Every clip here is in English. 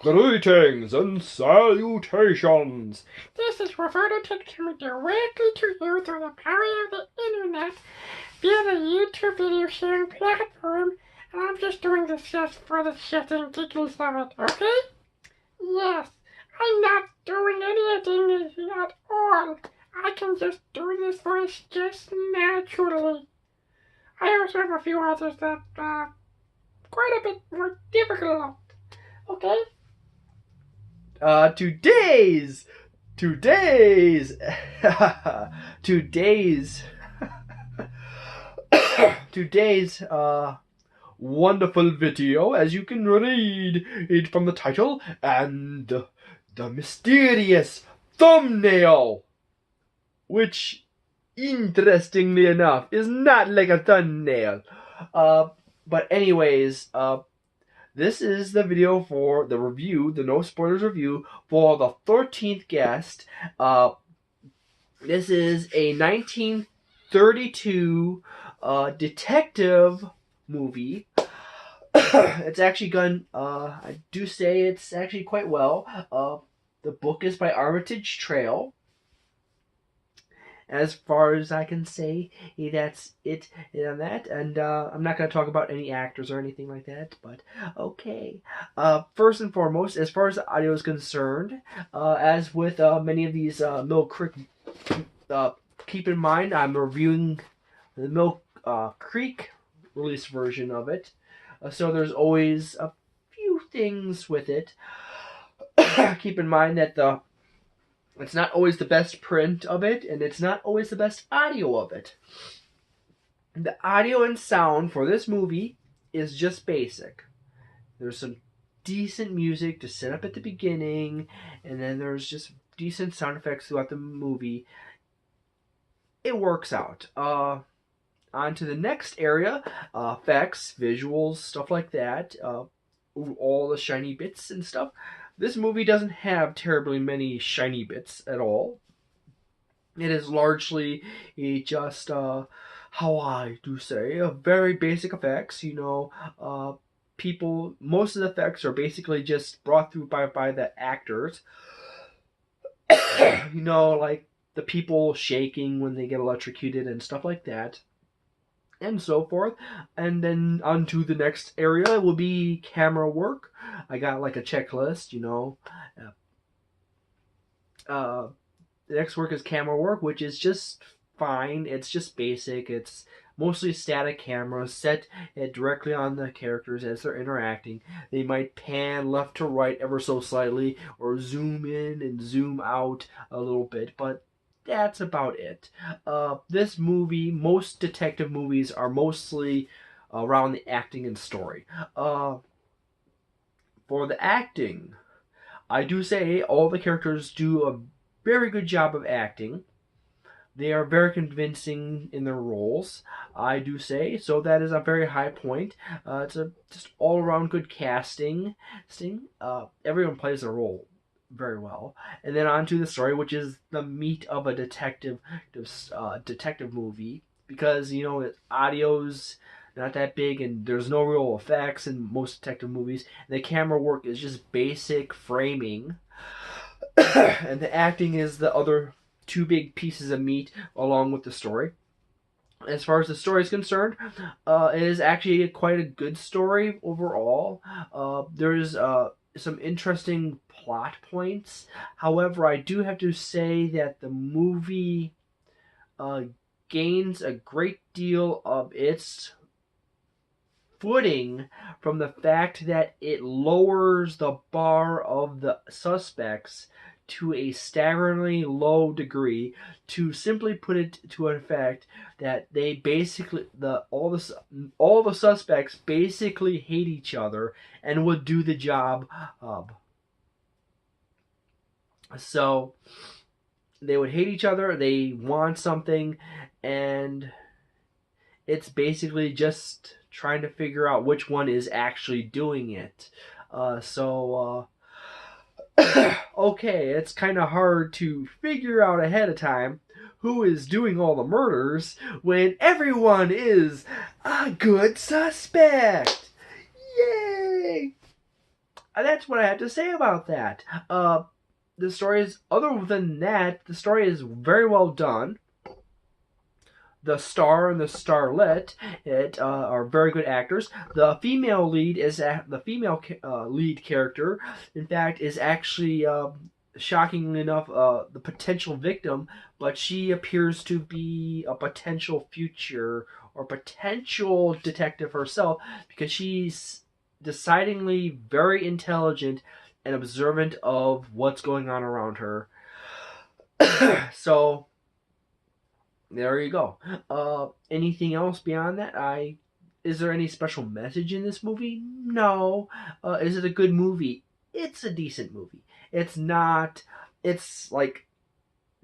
Greetings and salutations. This is reverted to directly to you through the power of the internet via the YouTube video sharing platform, and I'm just doing this just for the shit and giggles of it, okay? Yes, I'm not doing anything at all. I can just do this voice just naturally. I also have a few others that are quite a bit more difficult, okay? Today's today's wonderful video, as you can read it from the title and the mysterious thumbnail, which interestingly enough is not like a thumbnail. But anyways, this is the video for the review, the no spoilers review for the 13th guest. This is a 1932 detective movie. It's actually gone, I do say it's actually quite well. The book is by Armitage Trail. As far as I can say, that's it on that. And I'm not going to talk about any actors or anything like that, but okay. First and foremost, as far as the audio is concerned, as with many of these Mill Creek, keep in mind I'm reviewing the Mill Creek release version of it. So there's always a few things with it. Keep in mind that it's not always the best print of it, and it's not always the best audio of it. The audio and sound for this movie is just basic. There's some decent music to set up at the beginning, and then there's just decent sound effects throughout the movie. It works out. On to the next area, effects, visuals, stuff like that. All the shiny bits and stuff. This movie doesn't have terribly many shiny bits at all. It is largely just, how I do say, very basic effects. Most of the effects are basically just brought through by the actors. Like the people shaking when they get electrocuted and stuff like that. And so forth. And then on to the next area will be camera work. I got like a checklist, the next work is camera work, which is just fine. It's just basic. It's mostly static cameras set directly on the characters as they're interacting. They might pan left to right ever so slightly, or zoom in and zoom out a little bit, but that's about it. This movie, most detective movies are mostly around the acting and story. For the acting, I do say all the characters do a very good job of acting. They are very convincing in their roles, I do say, so that is a very high point. It's a just all-around good casting. Everyone plays their role very well. And then on to the story, which is the meat of a detective movie, because audio's not that big and there's no real effects in most detective movies. The camera work is just basic framing, and the acting is the other two big pieces of meat along with the story. As far as the story is concerned, it is actually quite a good story overall. There's some interesting plot points. However, I do have to say that the movie gains a great deal of its footing from the fact that it lowers the bar of the suspects to a staggeringly low degree, to simply put it to an effect that they basically all the suspects basically hate each other and would do the job. So they would hate each other. They want something, and it's basically just trying to figure out which one is actually doing it. Okay, it's kind of hard to figure out ahead of time who is doing all the murders when everyone is a good suspect. Yay! that's what I had to say about that. The story is, other than that, the story is very well done. The star and the starlet are very good actors. The female lead is the female lead character. In fact, is actually shockingly enough the potential victim, but she appears to be a potential future or potential detective herself because she's decidedly very intelligent and observant of what's going on around her. So there you go. Anything else beyond that? Is there any special message in this movie? No. Is it a good movie? It's a decent movie. It's not. It's like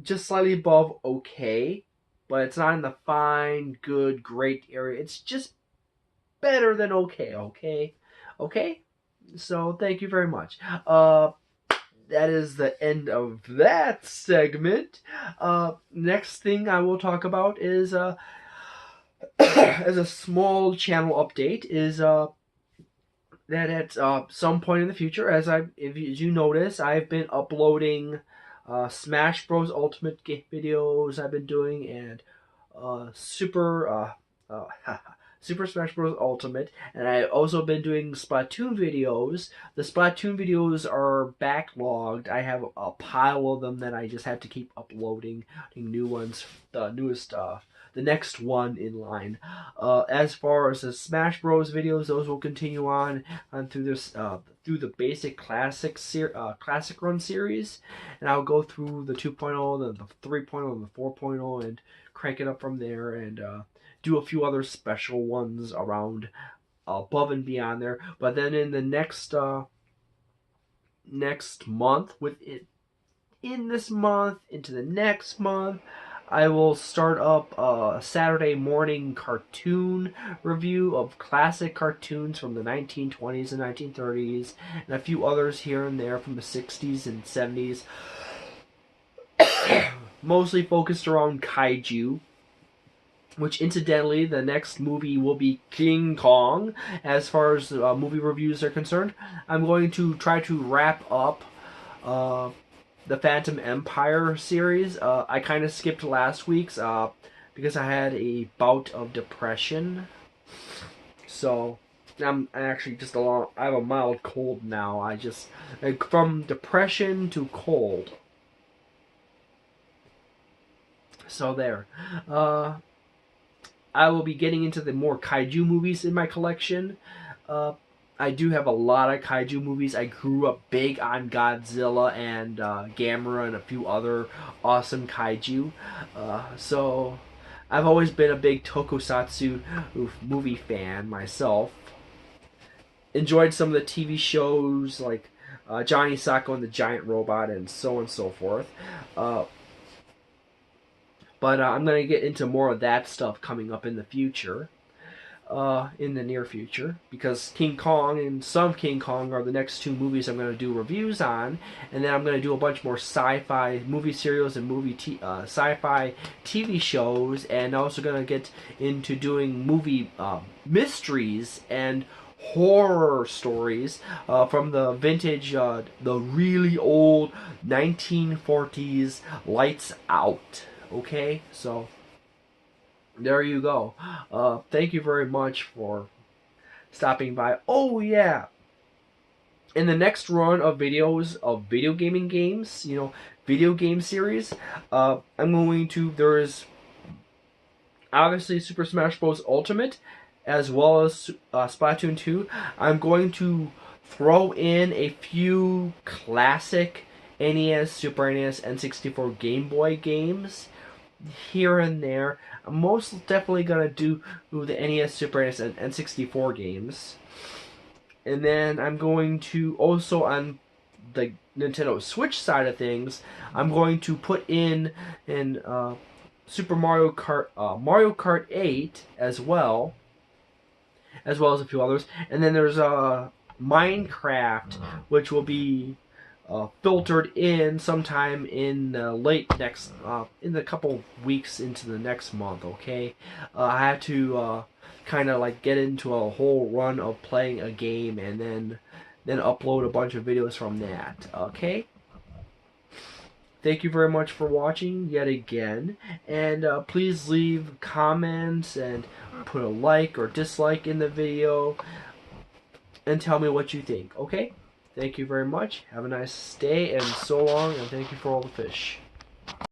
just slightly above okay, but it's not in the fine, good, great area. It's just better than okay. Okay, okay. So thank you very much. That is the end of that segment. Next thing I will talk about is as a small channel update is that at some point in the future, if you notice, I've been uploading Smash Bros. Ultimate videos I've been doing and Super Smash Bros. Ultimate, and I've also been doing Splatoon videos. The Splatoon videos are backlogged. I have a pile of them that I just have to keep uploading new ones, the newest the next one in line. As far as the Smash Bros. Videos, those will continue on through this through the basic classic run series, and I'll go through the 2.0, the 3.0, and the 4.0, and crank it up from there, and do a few other special ones around above and beyond there. But then in the next month, in this month into the next month, I will start up a Saturday morning cartoon review of classic cartoons from the 1920s and 1930s, and a few others here and there from the 60s and 70s. Mostly focused around kaiju, which incidentally, the next movie will be King Kong. As far as movie reviews are concerned, I'm going to try to wrap up the Phantom Empire series. I kind of skipped last week's because I had a bout of depression. So I'm actually just I have a mild cold now. I just from depression to cold. So there. I will be getting into the more kaiju movies in my collection. I do have a lot of kaiju movies. I grew up big on Godzilla and Gamera and a few other awesome kaiju. So I've always been a big tokusatsu movie fan myself. Enjoyed some of the TV shows like Johnny Sacco and the Giant Robot and so on and so forth. But I'm going to get into more of that stuff coming up in the future, in the near future, because King Kong and some of King Kong are the next two movies I'm going to do reviews on, and then I'm going to do a bunch more sci-fi movie serials and sci-fi TV shows, and also going to get into doing movie mysteries and horror stories from the vintage, the really old 1940s Lights Out. Okay, so there you go. Thank you very much for stopping by. Oh yeah, in the next run of videos of video gaming games, video game series, I'm going to. There is obviously Super Smash Bros. Ultimate, as well as Splatoon 2. I'm going to throw in a few classic NES, Super NES, N64, Game Boy games here and there. I'm most definitely gonna do the NES, Super NES, and N64 games, and then I'm going to also on the Nintendo Switch side of things, I'm going to put in Super Mario Kart 8 as well as a few others, and then there's Minecraft, which will be filtered in sometime in late next, in the couple weeks into the next month. Okay, I had to kind of like get into a whole run of playing a game, and then then upload a bunch of videos from that. Okay? Thank you very much for watching yet again, and please leave comments and put a like or dislike in the video and tell me what you think. Okay? Thank you very much. Have a nice day and so long, and thank you for all the fish.